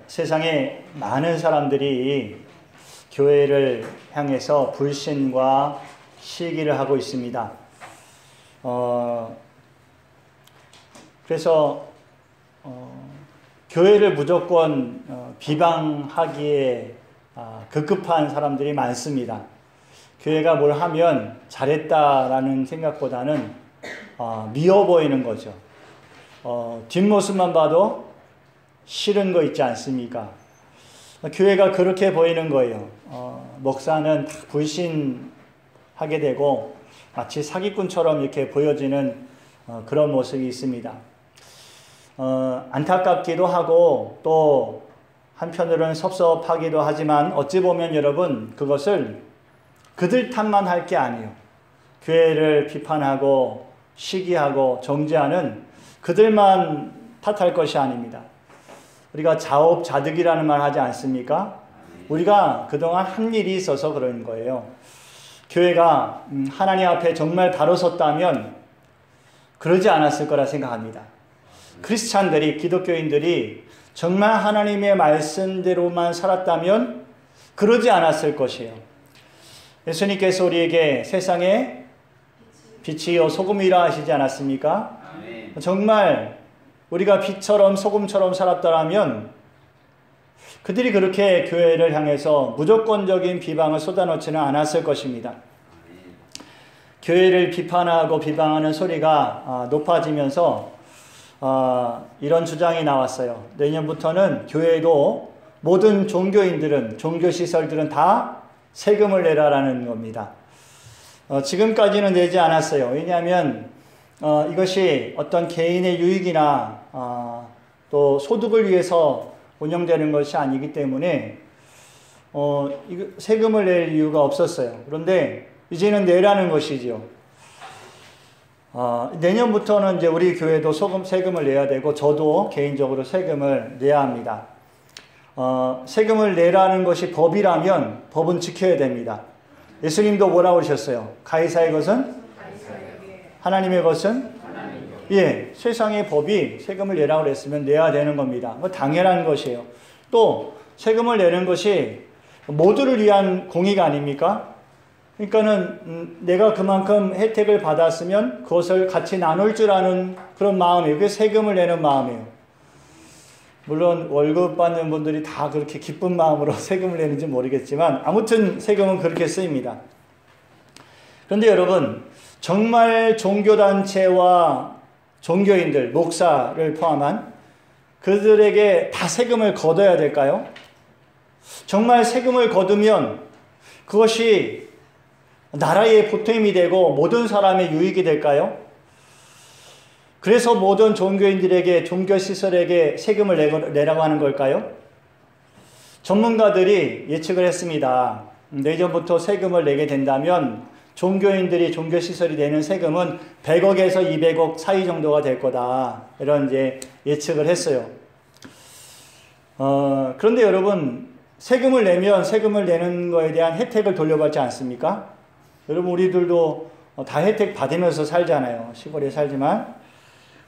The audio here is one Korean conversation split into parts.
세상에 많은 사람들이 교회를 향해서 불신과 시기를 하고 있습니다. 그래서 교회를 무조건 비방하기에 급급한 사람들이 많습니다. 교회가 뭘 하면 잘했다라는 생각보다는 미워 보이는 거죠. 뒷모습만 봐도 싫은 거 있지 않습니까? 교회가 그렇게 보이는 거예요. 목사는 다 불신하게 되고 마치 사기꾼처럼 이렇게 보여지는 그런 모습이 있습니다. 안타깝기도 하고 또 한편으로는 섭섭하기도 하지만 어찌 보면 여러분 그것을 그들 탓만 할 게 아니에요. 교회를 비판하고 시기하고 정죄하는 그들만 탓할 것이 아닙니다. 우리가 자업자득이라는 말 하지 않습니까? 우리가 그동안 한 일이 있어서 그런 거예요. 교회가 하나님 앞에 정말 바로 섰다면 그러지 않았을 거라 생각합니다. 크리스찬들이, 기독교인들이 정말 하나님의 말씀대로만 살았다면 그러지 않았을 것이에요. 예수님께서 우리에게 세상에 빛이요 소금이라 하시지 않았습니까? 정말 우리가 빛처럼 소금처럼 살았더라면 그들이 그렇게 교회를 향해서 무조건적인 비방을 쏟아놓지는 않았을 것입니다. 교회를 비판하고 비방하는 소리가 높아지면서 이런 주장이 나왔어요. 내년부터는 교회도 모든 종교인들은, 종교시설들은 다 세금을 내라라는 겁니다. 지금까지는 내지 않았어요. 왜냐하면 이것이 어떤 개인의 유익이나 또 소득을 위해서 운영되는 것이 아니기 때문에 세금을 낼 이유가 없었어요. 그런데 이제는 내라는 것이지요. 내년부터는 이제 우리 교회도 세금을 내야 되고 저도 개인적으로 세금을 내야 합니다. 세금을 내라는 것이 법이라면 법은 지켜야 됩니다. 예수님도 뭐라고 그러셨어요? 가이사의 것은? 하나님의 것은? 예, 세상의 법이 세금을 내라고 그랬으면 내야 되는 겁니다. 당연한 것이에요. 또 세금을 내는 것이 모두를 위한 공의가 아닙니까? 그러니까는 내가 그만큼 혜택을 받았으면 그것을 같이 나눌 줄 아는 그런 마음이에요. 그게 세금을 내는 마음이에요. 물론 월급 받는 분들이 다 그렇게 기쁜 마음으로 세금을 내는지 모르겠지만 아무튼 세금은 그렇게 쓰입니다. 그런데 여러분 정말 종교단체와 종교인들, 목사를 포함한 그들에게 다 세금을 걷어야 될까요? 정말 세금을 거두면 그것이 나라의 보탬이 되고 모든 사람의 유익이 될까요? 그래서 모든 종교인들에게, 종교시설에게 세금을 내라고 하는 걸까요? 전문가들이 예측을 했습니다. 내년부터 세금을 내게 된다면 종교인들이, 종교시설이 내는 세금은 100억에서 200억 사이 정도가 될 거다. 이런 이제 예측을 했어요. 그런데 여러분, 세금을 내면 세금을 내는 거에 대한 혜택을 돌려받지 않습니까? 여러분, 우리들도 다 혜택 받으면서 살잖아요. 시골에 살지만.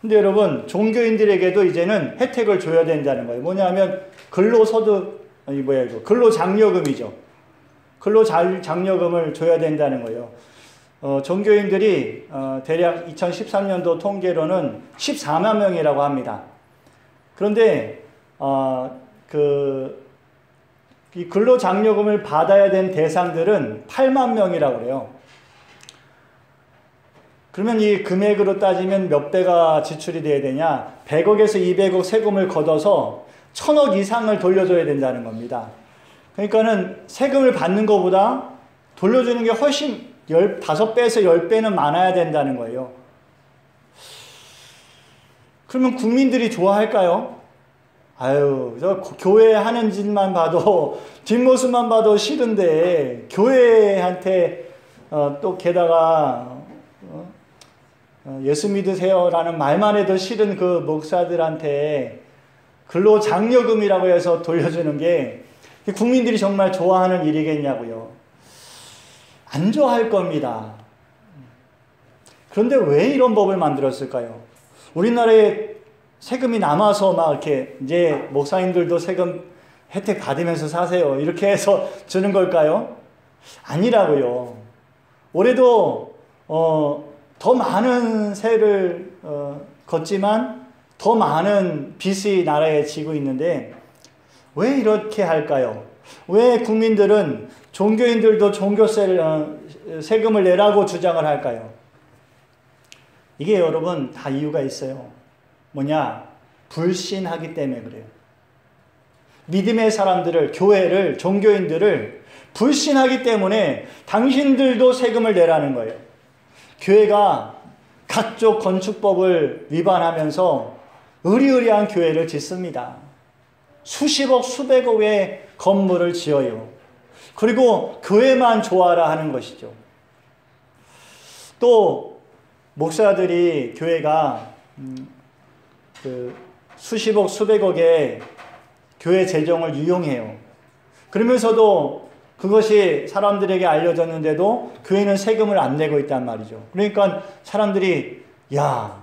근데 여러분, 종교인들에게도 이제는 혜택을 줘야 된다는 거예요. 뭐냐면, 근로장려금이죠. 근로장려금을 줘야 된다는 거예요. 종교인들이 대략 2013년도 통계로는 14만 명이라고 합니다. 그런데 이 근로장려금을 받아야 된 대상들은 8만 명이라고 그래요. 그러면 이 금액으로 따지면 몇 배가 지출이 돼야 되냐? 100억에서 200억 세금을 걷어서 1000억 이상을 돌려줘야 된다는 겁니다. 그러니까는 세금을 받는 것보다 돌려주는 게 훨씬 5배에서 10배는 많아야 된다는 거예요. 그러면 국민들이 좋아할까요? 아유, 저 교회 하는 짓만 봐도, 뒷모습만 봐도 싫은데, 교회한테 또 게다가 예수 믿으세요라는 말만 해도 싫은 그 목사들한테 근로장려금이라고 해서 돌려주는 게 국민들이 정말 좋아하는 일이겠냐고요. 안 좋아할 겁니다. 그런데 왜 이런 법을 만들었을까요? 우리나라에 세금이 남아서 막 이렇게 이제 목사님들도 세금 혜택 받으면서 사세요. 이렇게 해서 주는 걸까요? 아니라고요. 올해도 더 많은 세를 걷지만 더 많은 빚이 나라에 지고 있는데 왜 이렇게 할까요? 왜 국민들은 종교인들도 종교세를 세금을 내라고 주장을 할까요? 이게 여러분 다 이유가 있어요. 뭐냐? 불신하기 때문에 그래요. 믿음의 사람들을, 교회를, 종교인들을 불신하기 때문에 당신들도 세금을 내라는 거예요. 교회가 각종 건축법을 위반하면서 의리의리한 교회를 짓습니다. 수십억, 수백억의 건물을 지어요. 그리고 교회만 좋아라 하는 것이죠. 또 목사들이 교회가 수십억, 수백억의 교회 재정을 유용해요. 그러면서도 그것이 사람들에게 알려졌는데도 교회는 세금을 안 내고 있단 말이죠. 그러니까 사람들이 야,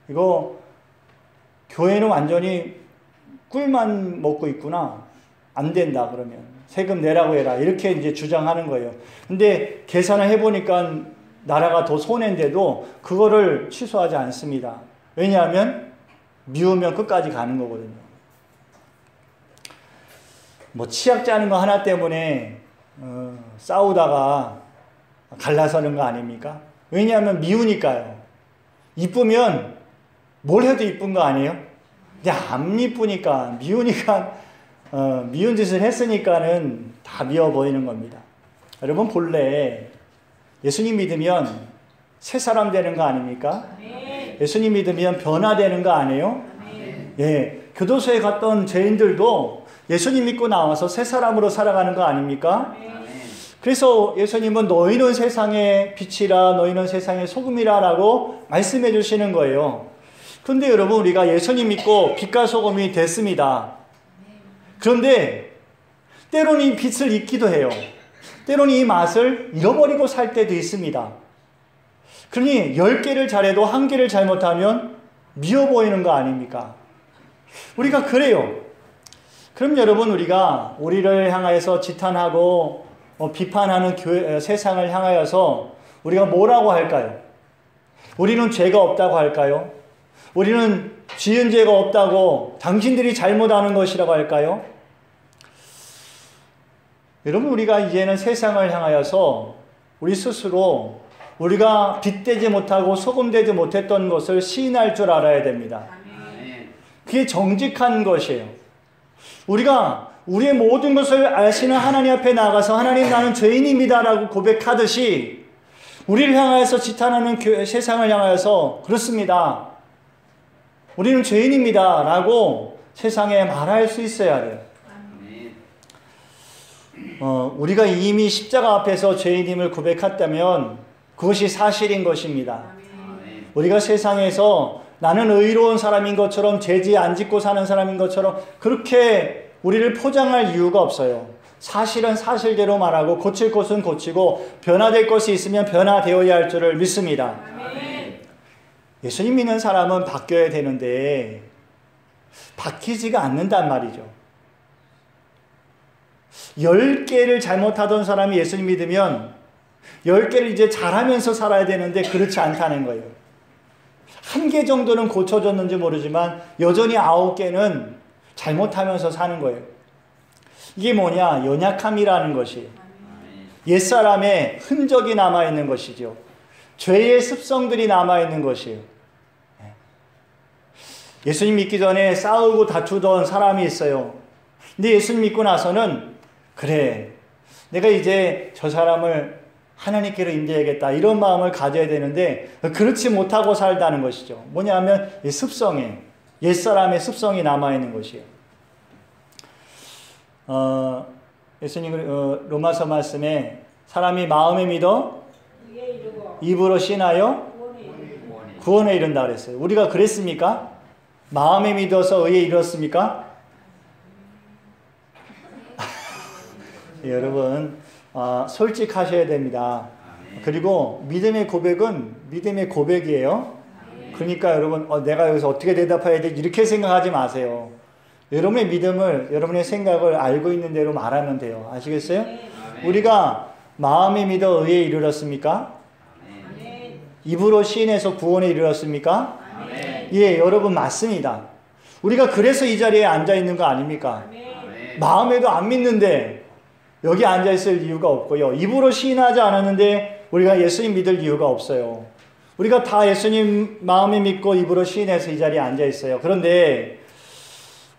이거 교회는 완전히 꿀만 먹고 있구나. 안 된다 그러면 세금 내라고 해라. 이렇게 이제 주장하는 거예요. 근데 계산을 해보니까 나라가 더 손해인데도 그거를 취소하지 않습니다. 왜냐하면 미우면 끝까지 가는 거거든요. 뭐 치약 짜는 거 하나 때문에 싸우다가 갈라서는 거 아닙니까? 왜냐하면 미우니까요. 이쁘면 뭘 해도 이쁜 거 아니에요? 근데 안 이쁘니까 미우니까 미운 짓을 했으니까는 다 미워 보이는 겁니다. 여러분 본래 예수님 믿으면 새 사람 되는 거 아닙니까? 예수님 믿으면 변화되는 거 아니에요? 예, 교도소에 갔던 죄인들도 예수님 믿고 나와서 새 사람으로 살아가는 거 아닙니까? 그래서 예수님은 너희는 세상의 빛이라, 너희는 세상의 소금이라 라고 말씀해 주시는 거예요. 그런데 여러분 우리가 예수님 믿고 빛과 소금이 됐습니다. 그런데 때로는 이 빛을 잊기도 해요. 때로는 이 맛을 잃어버리고 살 때도 있습니다. 그러니 10개를 잘해도 1개를 잘못하면 미워 보이는 거 아닙니까? 우리가 그래요. 그럼 여러분 우리가 우리를 향하여서 지탄하고 비판하는 세상을 향하여서 우리가 뭐라고 할까요? 우리는 죄가 없다고 할까요? 우리는 지은 죄가 없다고 당신들이 잘못하는 것이라고 할까요? 여러분 우리가 이제는 세상을 향하여서 우리 스스로 우리가 빛되지 못하고 소금되지 못했던 것을 시인할 줄 알아야 됩니다. 그게 정직한 것이에요. 우리가 우리의 모든 것을 아시는 하나님 앞에 나가서 하나님 나는 죄인입니다 라고 고백하듯이 우리를 향하여서 지탄하는 세상을 향하여서 그렇습니다. 우리는 죄인입니다 라고 세상에 말할 수 있어야 돼요. 우리가 이미 십자가 앞에서 죄인임을 고백했다면 그것이 사실인 것입니다. 우리가 세상에서 나는 의로운 사람인 것처럼 죄지 안 짓고 사는 사람인 것처럼 그렇게 우리를 포장할 이유가 없어요. 사실은 사실대로 말하고 고칠 것은 고치고 변화될 것이 있으면 변화되어야 할 줄을 믿습니다. 예수님 믿는 사람은 바뀌어야 되는데 바뀌지가 않는단 말이죠. 10개를 잘못하던 사람이 예수님 믿으면 10개를 이제 잘하면서 살아야 되는데 그렇지 않다는 거예요. 1개 정도는 고쳐졌는지 모르지만 여전히 9개는 잘못하면서 사는 거예요. 이게 뭐냐? 연약함이라는 것이에요. 옛사람의 흔적이 남아있는 것이죠. 죄의 습성들이 남아있는 것이에요. 예수님 믿기 전에 싸우고 다투던 사람이 있어요. 근데 예수님 믿고 나서는 그래, 내가 이제 저 사람을 하나님께로 인도해야겠다 이런 마음을 가져야 되는데 그렇지 못하고 살다는 것이죠. 뭐냐면 이 습성에 옛사람의 습성이 남아있는 것이에요. 예수님 로마서 말씀에 사람이 마음에 믿어 입으로 신하여 구원에 이른다 그랬어요. 우리가 그랬습니까? 마음에 믿어서 의에 이뤘습니까? 여러분 솔직하셔야 됩니다. 그리고 믿음의 고백은 믿음의 고백이에요. 그러니까 여러분 내가 여기서 어떻게 대답해야 돼? 이렇게 생각하지 마세요. 여러분의 믿음을, 여러분의 생각을 알고 있는 대로 말하면 돼요. 아시겠어요? 우리가 마음에 믿어 의에 이르렀습니까? 입으로 시인해서 구원에 이르렀습니까? 예, 여러분 맞습니다. 우리가 그래서 이 자리에 앉아 있는 거 아닙니까? 마음에도 안 믿는데 여기 앉아 있을 이유가 없고요. 입으로 시인하지 않았는데 우리가 예수님 믿을 이유가 없어요. 우리가 다 예수님 마음에 믿고 입으로 시인해서 이 자리에 앉아 있어요. 그런데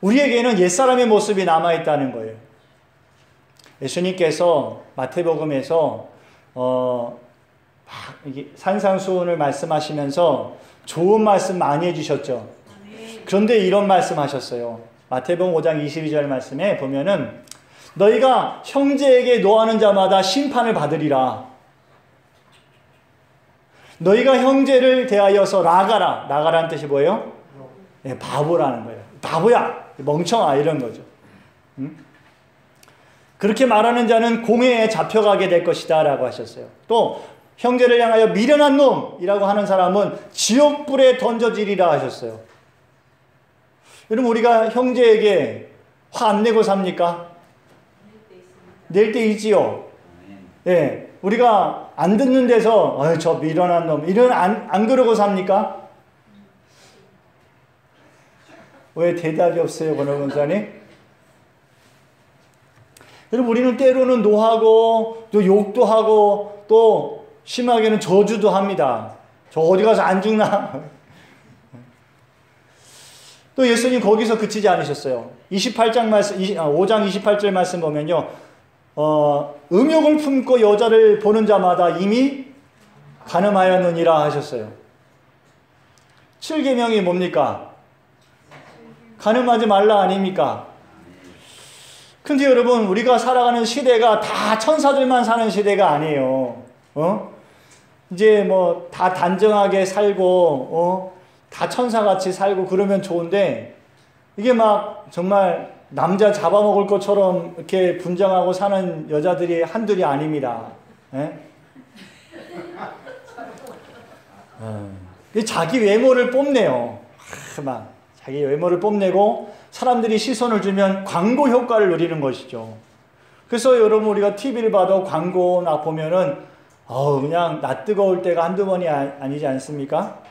우리에게는 옛사람의 모습이 남아있다는 거예요. 예수님께서 마태복음에서 산상수훈을 말씀하시면서 좋은 말씀 많이 해주셨죠. 그런데 이런 말씀 하셨어요. 마태복음 5장 22절 말씀에 보면은 너희가 형제에게 노하는 자마다 심판을 받으리라. 너희가 형제를 대하여서 라가라. 라가라는 뜻이 뭐예요? 네, 바보라는 거예요. 바보야! 멍청아! 이런 거죠. 그렇게 말하는 자는 공회에 잡혀가게 될 것이다 라고 하셨어요. 또 형제를 향하여 미련한 놈이라고 하는 사람은 지옥불에 던져지리라 하셨어요. 여러분 우리가 형제에게 화 안 내고 삽니까? 낼 때 있지요. 예, 우리가 안 듣는 데서 저 미련한 놈 이런 안 그러고 삽니까? 왜 대답이 없어요, 권호 권사님? 여러분 우리는 때로는 노하고 또 욕도 하고 또 심하게는 저주도 합니다. 저 어디 가서 안 죽나? 또 예수님 거기서 그치지 않으셨어요. 5장 28절 말씀 보면요. 음욕을 품고 여자를 보는 자마다 이미 간음하였느니라 하셨어요. 7계명이 뭡니까? 간음하지 말라 아닙니까? 근데 여러분 우리가 살아가는 시대가 다 천사들만 사는 시대가 아니에요. 이제 뭐 다 단정하게 살고 다 천사같이 살고 그러면 좋은데 이게 막 정말 남자 잡아먹을 것처럼 이렇게 분장하고 사는 여자들이 한둘이 아닙니다. 자기 외모를 뽐내요. 막 자기 외모를 뽐내고 사람들이 시선을 주면 광고 효과를 누리는 것이죠. 그래서 여러분 우리가 TV를 봐도 광고나 보면은 그냥 낯 뜨거울 때가 한두 번이 아니지 않습니까?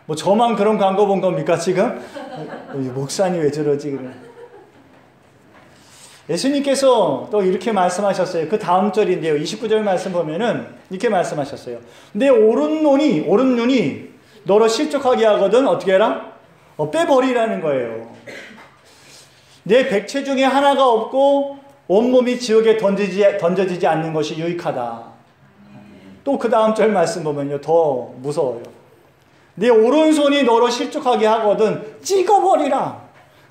뭐 저만 그런 광고 본 겁니까 지금? 목사님 왜 저러지? 그래. 예수님께서 또 이렇게 말씀하셨어요. 그 다음 절인데요. 29절 말씀 보면은 이렇게 말씀하셨어요. 내 오른 눈이 너로 실족하게 하거든 어떻게 해라? 빼버리라는 거예요. 내 백체 중에 하나가 없고 온몸이 지옥에 던져지지 않는 것이 유익하다. 또 그 다음 절 말씀 보면요. 더 무서워요. 내 오른손이 너로 실족하게 하거든 찍어버리라.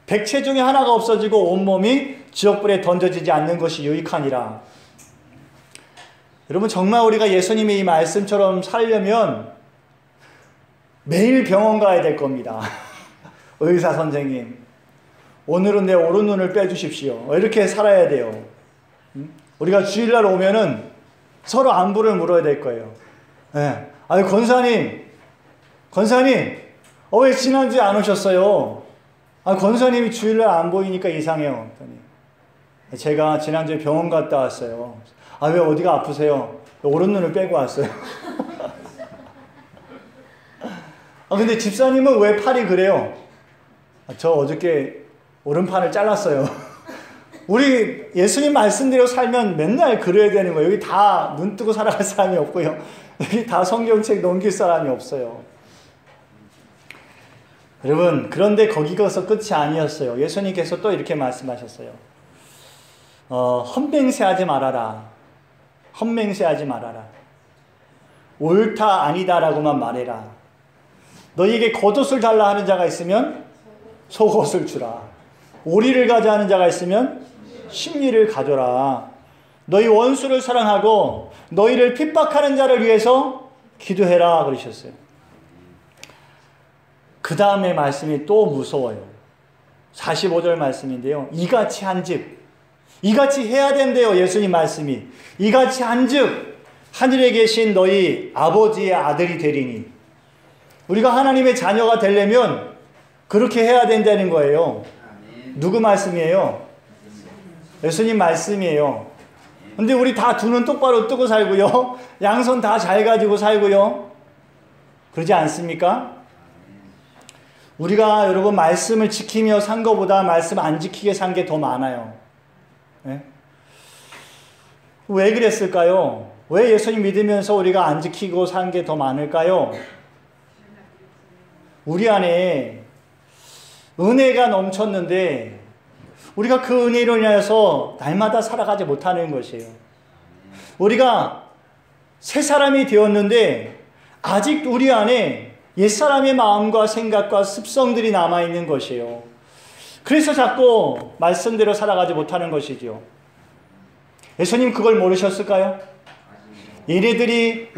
백체 중에 하나가 없어지고 온몸이 지옥불에 던져지지 않는 것이 유익하니라. 여러분 정말 우리가 예수님의 이 말씀처럼 살려면 매일 병원 가야 될 겁니다. 의사 선생님 오늘은 내 오른 눈을 빼주십시오. 이렇게 살아야 돼요. 우리가 주일날 오면은 서로 안부를 물어야 될 거예요. 네. 아유 권사님 왜 지난주에 안 오셨어요? 권사님이 주일날 안 보이니까 이상해요. 제가 지난주에 병원 갔다 왔어요. 왜 어디가 아프세요? 오른 눈을 빼고 왔어요. 근데 집사님은 왜 팔이 그래요? 저 어저께 오른팔을 잘랐어요. 우리 예수님 말씀대로 살면 맨날 그래야 되는 거예요. 여기 다 눈 뜨고 살아갈 사람이 없고요. 여기 다 성경책 넘길 사람이 없어요. 여러분 그런데 거기서 끝이 아니었어요. 예수님께서 또 이렇게 말씀하셨어요. 헛맹세하지 말아라. 헛맹세하지 말아라. 옳다 아니다라고만 말해라. 너희에게 겉옷을 달라 하는 자가 있으면 속옷을 주라. 오리를 가자 하는 자가 있으면 심리를 가져라. 너희 원수를 사랑하고 너희를 핍박하는 자를 위해서 기도해라 그러셨어요. 그 다음에 말씀이 또 무서워요. 45절 말씀인데요. 이같이 한즉 이같이 해야 된대요. 예수님 말씀이 이같이 한즉 하늘에 계신 너희 아버지의 아들이 되리니. 우리가 하나님의 자녀가 되려면 그렇게 해야 된다는 거예요. 누구 말씀이에요? 예수님 말씀이에요. 근데 우리 다 두 눈 똑바로 뜨고 살고요. 양손 다 잘 가지고 살고요. 그러지 않습니까? 우리가 여러분 말씀을 지키며 산 것보다 말씀 안 지키게 산 게 더 많아요. 네? 왜 그랬을까요? 왜 예수님 믿으면서 우리가 안 지키고 산 게 더 많을까요? 우리 안에 은혜가 넘쳤는데 우리가 그 은혜로 인하여서 날마다 살아가지 못하는 것이에요. 우리가 새 사람이 되었는데 아직 우리 안에 옛사람의 마음과 생각과 습성들이 남아있는 것이에요. 그래서 자꾸 말씀대로 살아가지 못하는 것이죠. 예수님 그걸 모르셨을까요? 얘네들이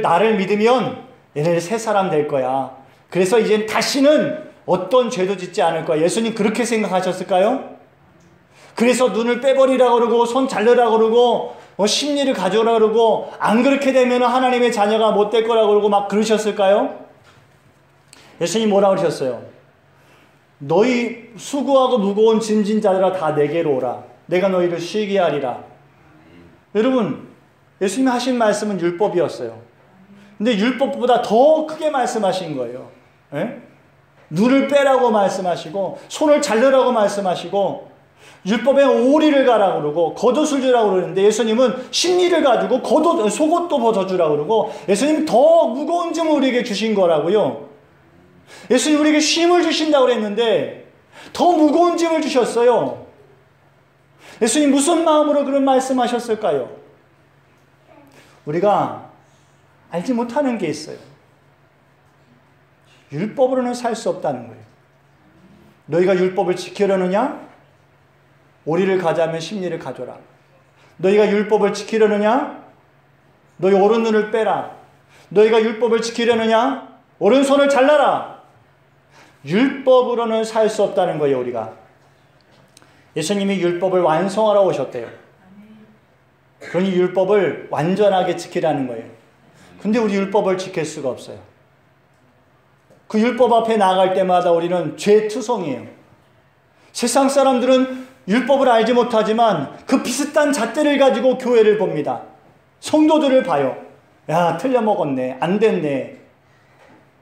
나를 믿으면 얘네들 새 사람 될 거야. 그래서 이젠 다시는 어떤 죄도 짓지 않을 거야. 예수님 그렇게 생각하셨을까요? 그래서 눈을 빼버리라고 그러고 손 자르라고 그러고 심리를 가져오라고 그러고 안 그렇게 되면 하나님의 자녀가 못 될 거라고 그러고 막 그러셨을까요? 예수님 뭐라고 그러셨어요? 너희 수고하고 무거운 짐진 자들아 다 내게로 오라. 내가 너희를 쉬게 하리라. 여러분 예수님이 하신 말씀은 율법이었어요. 근데 율법보다 더 크게 말씀하신 거예요. 예? 눈을 빼라고 말씀하시고 손을 자르라고 말씀하시고 율법에 오리를 가라고 그러고 겉옷을 주라고 그러는데 예수님은 심리를 가지고 속옷도 벗어주라고 그러고 예수님은 더 무거운 짐을 우리에게 주신 거라고요. 예수님 우리에게 쉼을 주신다고 그랬는데 더 무거운 짐을 주셨어요. 예수님 무슨 마음으로 그런 말씀하셨을까요? 우리가 알지 못하는 게 있어요. 율법으로는 살 수 없다는 거예요. 너희가 율법을 지키려느냐? 오리를 가자면 심리를 가져라. 너희가 율법을 지키려느냐? 너희 오른눈을 빼라. 너희가 율법을 지키려느냐? 오른손을 잘라라. 율법으로는 살 수 없다는 거예요. 우리가 예수님이 율법을 완성하러 오셨대요. 그러니 율법을 완전하게 지키라는 거예요. 근데 우리 율법을 지킬 수가 없어요. 그 율법 앞에 나아갈 때마다 우리는 죄투성이에요. 세상 사람들은 율법을 알지 못하지만 그 비슷한 잣대를 가지고 교회를 봅니다. 성도들을 봐요. 야, 틀려먹었네. 안 됐네.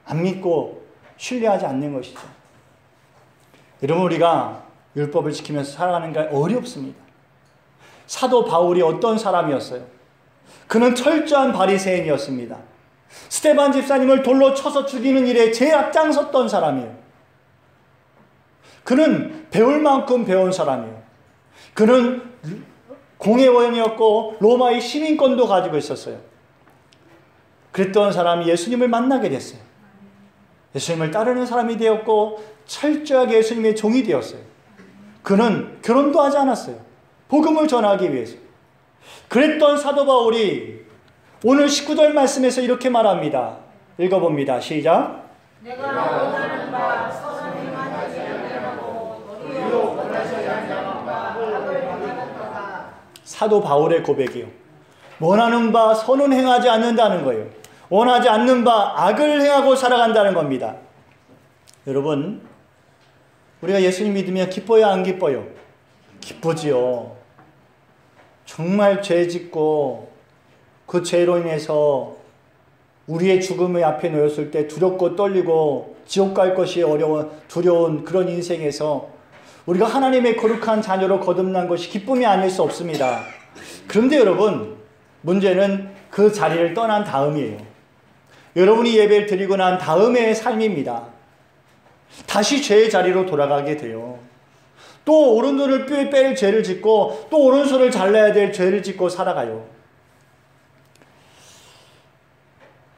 안 믿고 신뢰하지 않는 것이죠. 여러분 우리가 율법을 지키면서 살아가는 게 어렵습니다. 사도 바울이 어떤 사람이었어요? 그는 철저한 바리새인이었습니다. 스데반 집사님을 돌로 쳐서 죽이는 일에 제일 앞장섰던 사람이에요. 그는 배울 만큼 배운 사람이에요. 그는 공회원이었고 로마의 시민권도 가지고 있었어요. 그랬던 사람이 예수님을 만나게 됐어요. 예수님을 따르는 사람이 되었고 철저하게 예수님의 종이 되었어요. 그는 결혼도 하지 않았어요. 복음을 전하기 위해서. 그랬던 사도 바울이 오늘 19절 말씀에서 이렇게 말합니다. 읽어봅니다. 시작. 내가 원하는 바 선을 행하지 아니하고 도리어 원하지 않는 바 악을 행하는도다. 사도 바울의 고백이요. 원하는 바 선은 행하지 않는다는 거예요. 원하지 않는 바 악을 행하고 살아간다는 겁니다. 여러분 우리가 예수님 믿으면 기뻐요 안 기뻐요? 기쁘지요. 정말 죄 짓고 그 죄로 인해서 우리의 죽음의 앞에 놓였을 때 두렵고 떨리고 지옥 갈 것이 두려운 그런 인생에서 우리가 하나님의 거룩한 자녀로 거듭난 것이 기쁨이 아닐 수 없습니다. 그런데 여러분 문제는 그 자리를 떠난 다음이에요. 여러분이 예배를 드리고 난 다음의 삶입니다. 다시 죄의 자리로 돌아가게 돼요. 또 오른손을 뺄 죄를 짓고 또 오른손을 잘라야 될 죄를 짓고 살아가요.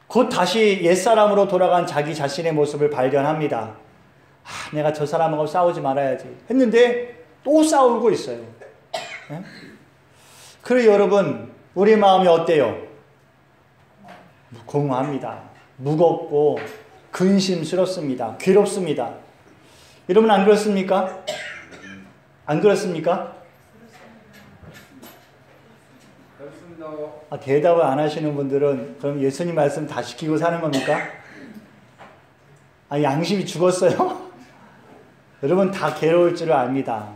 곧 다시 옛사람으로 돌아간 자기 자신의 모습을 발견합니다. 내가 저 사람하고 싸우지 말아야지 했는데 또 싸우고 있어요. 네? 그래요 여러분 우리 마음이 어때요? 공허합니다. 무겁고 근심스럽습니다. 괴롭습니다. 여러분 안 그렇습니까? 안 그렇습니까? 대답을 안 하시는 분들은 그럼 예수님 말씀 다 지키고 사는 겁니까? 양심이 죽었어요? 여러분 다 괴로울 줄을 압니다.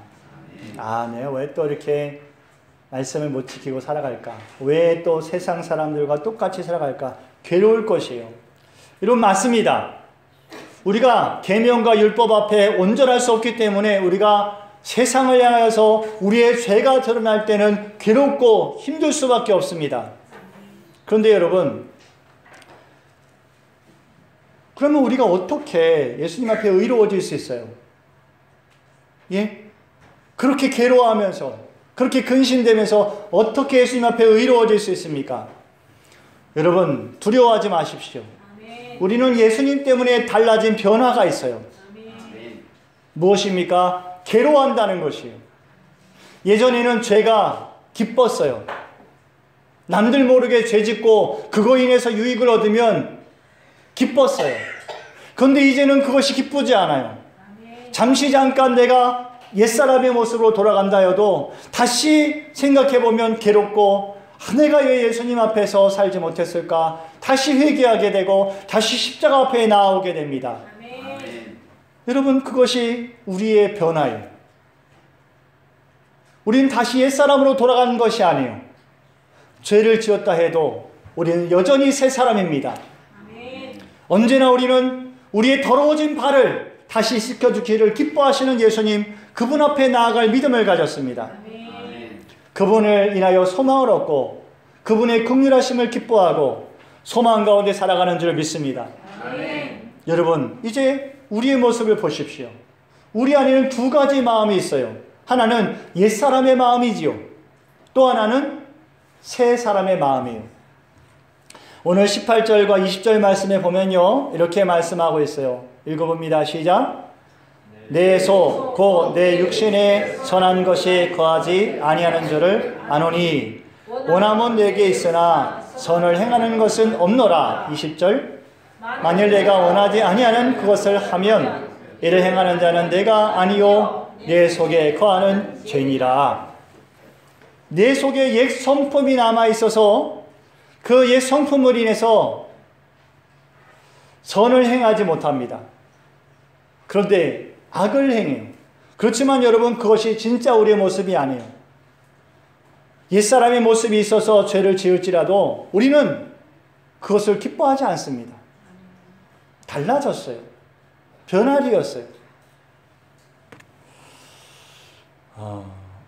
내가 왜 또 이렇게 말씀을 못 지키고 살아갈까? 왜 또 세상 사람들과 똑같이 살아갈까? 괴로울 것이에요. 여러분 맞습니다. 우리가 계명과 율법 앞에 온전할 수 없기 때문에 우리가 세상을 향해서 우리의 죄가 드러날 때는 괴롭고 힘들 수밖에 없습니다. 그런데 여러분, 그러면 우리가 어떻게 예수님 앞에 의로워질 수 있어요? 예? 그렇게 괴로워하면서, 그렇게 근심되면서 어떻게 예수님 앞에 의로워질 수 있습니까? 여러분, 두려워하지 마십시오. 우리는 예수님 때문에 달라진 변화가 있어요. 무엇입니까? 괴로워한다는 것이에요. 예전에는 죄가 기뻤어요. 남들 모르게 죄 짓고 그거 인해서 유익을 얻으면 기뻤어요. 그런데 이제는 그것이 기쁘지 않아요. 잠시 잠깐 내가 옛사람의 모습으로 돌아간다 해도 다시 생각해보면 괴롭고 내가 왜 예수님 앞에서 살지 못했을까? 다시 회개하게 되고 다시 십자가 앞에 나아오게 됩니다. 여러분 그것이 우리의 변화예요. 우리는 다시 옛사람으로 돌아가는 것이 아니에요. 죄를 지었다 해도 우리는 여전히 새 사람입니다. 언제나 우리는 우리의 더러워진 발을 다시 씻겨주기를 기뻐하시는 예수님, 그분 앞에 나아갈 믿음을 가졌습니다. 그분을 인하여 소망을 얻고 그분의 긍휼하심을 기뻐하고 소망 가운데 살아가는 줄 믿습니다. 여러분 이제 우리의 모습을 보십시오. 우리 안에는 두 가지 마음이 있어요. 하나는 옛사람의 마음이지요. 또 하나는 새 사람의 마음이에요. 오늘 18절과 20절 말씀에 보면요, 이렇게 말씀하고 있어요. 읽어봅니다. 시작. 내 속 곧 내 육신에 선한 것이 거하지 아니하는 줄을 아노니 원함은 내게 있으나 선을 행하는 것은 없노라. 20절. 만일 내가 원하지 아니하는 그것을 하면 이를 행하는 자는 내가 아니요 내 속에 거하는 죄니라. 내 속에 옛 성품이 남아있어서 그 옛 성품을 인해서 선을 행하지 못합니다. 그런데 악을 행해요. 그렇지만 여러분 그것이 진짜 우리의 모습이 아니에요. 옛사람의 모습이 있어서 죄를 지을지라도 우리는 그것을 기뻐하지 않습니다. 달라졌어요. 변화되었어요.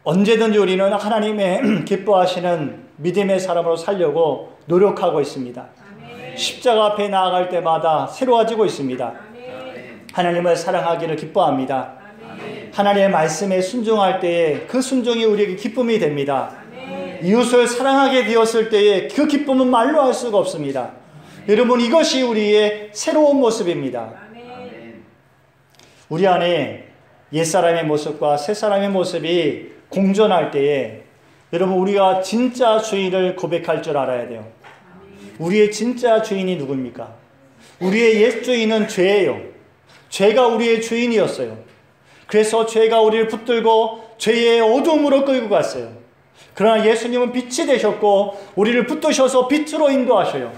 언제든지 우리는 하나님의 기뻐하시는 믿음의 사람으로 살려고 노력하고 있습니다. 십자가 앞에 나아갈 때마다 새로워지고 있습니다. 하나님을 사랑하기를 기뻐합니다. 하나님의 말씀에 순종할 때에 그 순종이 우리에게 기쁨이 됩니다. 이웃을 사랑하게 되었을 때에 그 기쁨은 말로 할 수가 없습니다. 여러분 이것이 우리의 새로운 모습입니다. 우리 안에 옛사람의 모습과 새사람의 모습이 공존할 때에 여러분 우리가 진짜 주인을 고백할 줄 알아야 돼요. 우리의 진짜 주인이 누굽니까? 우리의 옛 주인은 죄예요. 죄가 우리의 주인이었어요. 그래서 죄가 우리를 붙들고 죄의 어둠으로 끌고 갔어요. 그러나 예수님은 빛이 되셨고 우리를 붙드셔서 빛으로 인도하셔요.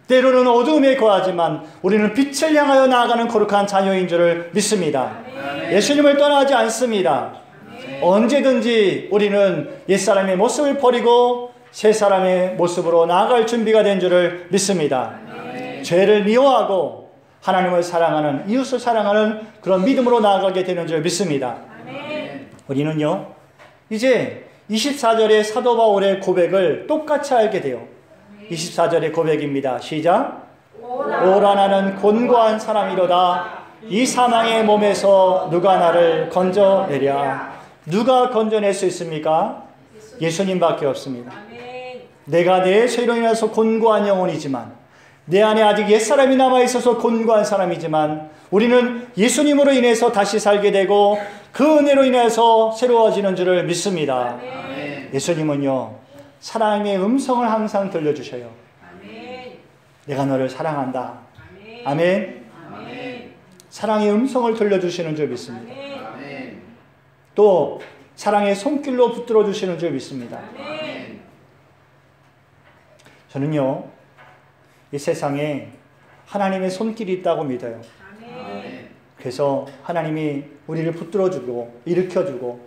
때로는 어둠에 거하지만 우리는 빛을 향하여 나아가는 거룩한 자녀인 줄을 믿습니다. 예수님을 떠나지 않습니다. 언제든지 우리는 옛사람의 모습을 버리고 새사람의 모습으로 나아갈 준비가 된 줄을 믿습니다. 죄를 미워하고 하나님을 사랑하는, 이웃을 사랑하는 그런 믿음으로 나아가게 되는 줄 믿습니다. 우리는요 이제 24절의 사도 바울의 고백을 똑같이 알게 돼요. 24절의 고백입니다. 시작. 오라 나는 곤고한 사람이로다. 이 사망의 몸에서 누가 나를 건져내랴. 누가 건져낼 수 있습니까? 예수님밖에 없습니다. 내가 내 죄로 인해서 곤고한 영혼이지만 내 안에 아직 옛사람이 남아있어서 곤고한 사람이지만 우리는 예수님으로 인해서 다시 살게 되고 그 은혜로 인해서 새로워지는 줄을 믿습니다. 예수님은요 사랑의 음성을 항상 들려주셔요. 내가 너를 사랑한다. 아멘. 사랑의 음성을 들려주시는 줄 믿습니다. 또 사랑의 손길로 붙들어 주시는 줄 믿습니다. 저는요 이 세상에 하나님의 손길이 있다고 믿어요. 그래서 하나님이 우리를 붙들어주고 일으켜주고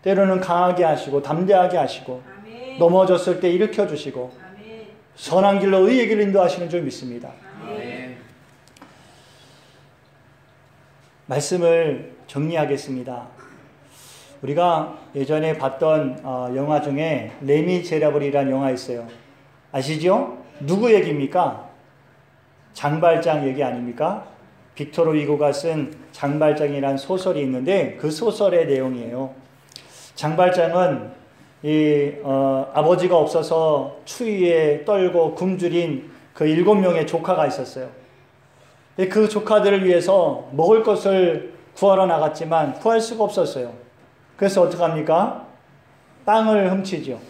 때로는 강하게 하시고 담대하게 하시고 아멘. 넘어졌을 때 일으켜주시고 아멘. 선한 길로 의의 길을 인도하시는 줄 믿습니다. 아멘. 말씀을 정리하겠습니다. 우리가 예전에 봤던 영화 중에 레미제라블이라는 영화 있어요. 아시죠? 누구 얘기입니까? 장발장 얘기 아닙니까? 빅토르 위고가 쓴 장발장이라는 소설이 있는데 그 소설의 내용이에요. 장발장은 아버지가 없어서 추위에 떨고 굶주린 그 7명의 조카가 있었어요. 그 조카들을 위해서 먹을 것을 구하러 나갔지만 구할 수가 없었어요. 그래서 어떡합니까? 빵을 훔치죠.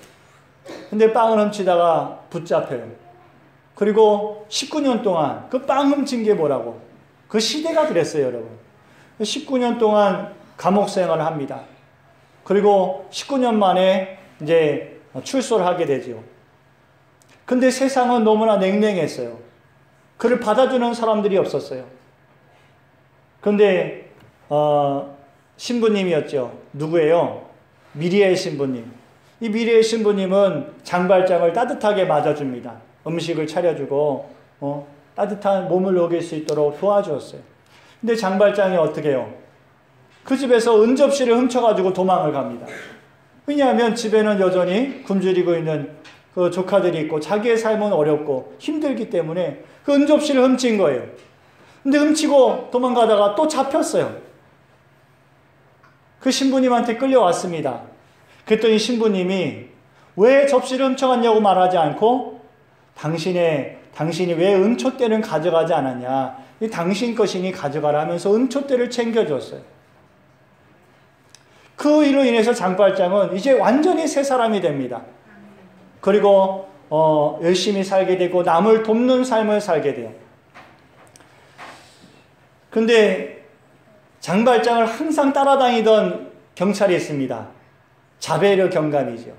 근데 빵을 훔치다가 붙잡혀요. 그리고 19년 동안 그 빵 훔친 게 뭐라고? 그 시대가 그랬어요, 여러분. 19년 동안 감옥 생활을 합니다. 그리고 19년 만에 이제 출소를 하게 되죠. 근데 세상은 너무나 냉랭했어요. 그를 받아주는 사람들이 없었어요. 그런데 신부님이었죠. 누구예요? 미리엘 신부님. 이 미리엘 신부님은 장발장을 따뜻하게 맞아줍니다. 음식을 차려주고 따뜻한 몸을 녹일 수 있도록 도와주었어요. 근데 장발장이 어떻게 해요? 그 집에서 은접시를 훔쳐가지고 도망을 갑니다. 왜냐하면 집에는 여전히 굶주리고 있는 그 조카들이 있고 자기의 삶은 어렵고 힘들기 때문에 그 은접시를 훔친 거예요. 근데 훔치고 도망가다가 또 잡혔어요. 그 신부님한테 끌려왔습니다. 그랬더니 신부님이 왜 접시를 훔쳐갔냐고 말하지 않고 당신이 왜 은촛대는 가져가지 않았냐. 이 당신 것이니 가져가라 하면서 은촛대를 챙겨줬어요. 그 일로 인해서 장발장은 이제 완전히 새 사람이 됩니다. 그리고 열심히 살게 되고 남을 돕는 삶을 살게 돼요. 근데 장발장을 항상 따라다니던 경찰이 있습니다. 자베르 경감이죠.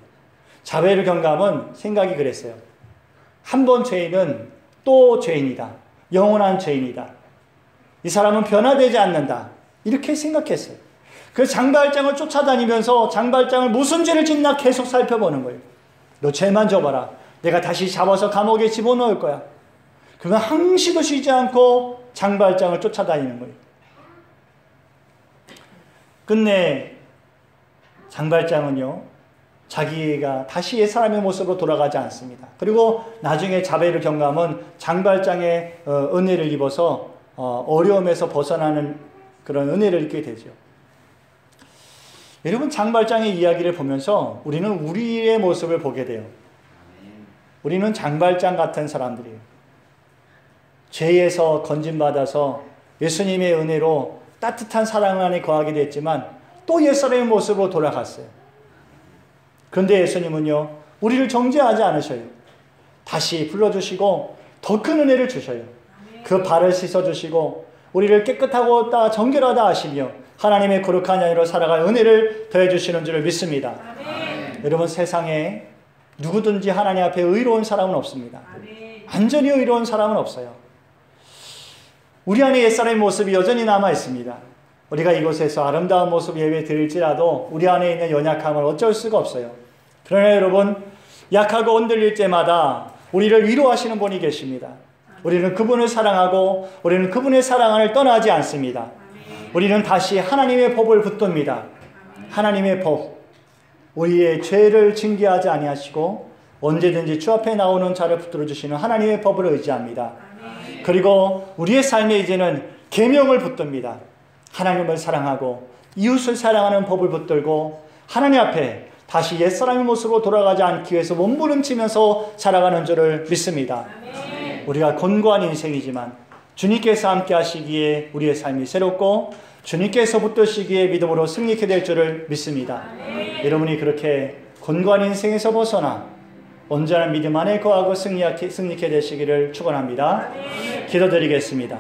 자베르 경감은 생각이 그랬어요. 한 번 죄인은 또 죄인이다. 영원한 죄인이다. 이 사람은 변화되지 않는다. 이렇게 생각했어요. 그래서 장발장을 쫓아다니면서 장발장을 무슨 죄를 짓나 계속 살펴보는 거예요. 너 죄만 져봐라. 내가 다시 잡아서 감옥에 집어넣을 거야. 그러나 항시도 쉬지 않고 장발장을 쫓아다니는 거예요. 끝내 장발장은요, 자기가 다시 옛사람의 모습으로 돌아가지 않습니다. 그리고 나중에 자베르 경감은 장발장의 은혜를 입어서 어려움에서 벗어나는 그런 은혜를 입게 되죠. 여러분, 장발장의 이야기를 보면서 우리는 우리의 모습을 보게 돼요. 우리는 장발장 같은 사람들이에요. 죄에서 건진받아서 예수님의 은혜로 따뜻한 사랑 안에 거하게 됐지만 또 옛사람의 모습으로 돌아갔어요. 그런데 예수님은요, 우리를 정죄하지 않으셔요. 다시 불러주시고 더 큰 은혜를 주셔요. 그 발을 씻어주시고 우리를 깨끗하고 정결하다 하시며 하나님의 거룩한 자녀로 살아갈 은혜를 더해주시는 줄을 믿습니다. 아멘. 여러분, 세상에 누구든지 하나님 앞에 의로운 사람은 없습니다. 아멘. 완전히 의로운 사람은 없어요. 우리 안에 옛사람의 모습이 여전히 남아 있습니다. 우리가 이곳에서 아름다운 모습 예배 드릴지라도 우리 안에 있는 연약함을 어쩔 수가 없어요. 그러나 여러분, 약하고 흔들릴 때마다 우리를 위로하시는 분이 계십니다. 우리는 그분을 사랑하고 우리는 그분의 사랑 안을 떠나지 않습니다. 우리는 다시 하나님의 법을 붙듭니다. 하나님의 법, 우리의 죄를 징계하지 아니하시고 언제든지 주 앞에 나오는 자를 붙들어 주시는 하나님의 법을 의지합니다. 그리고 우리의 삶에 이제는 계명을 붙듭니다. 하나님을 사랑하고 이웃을 사랑하는 법을 붙들고 하나님 앞에 다시 옛사람의 모습으로 돌아가지 않기 위해서 몸부림치면서 살아가는 줄을 믿습니다. 우리가 곤고한 인생이지만 주님께서 함께 하시기에 우리의 삶이 새롭고 주님께서 붙드시기에 믿음으로 승리케 될 줄을 믿습니다. 여러분이 그렇게 곤고한 인생에서 벗어나 온전한 믿음 안에 거하고 승리케 되시기를 축원합니다. 기도드리겠습니다.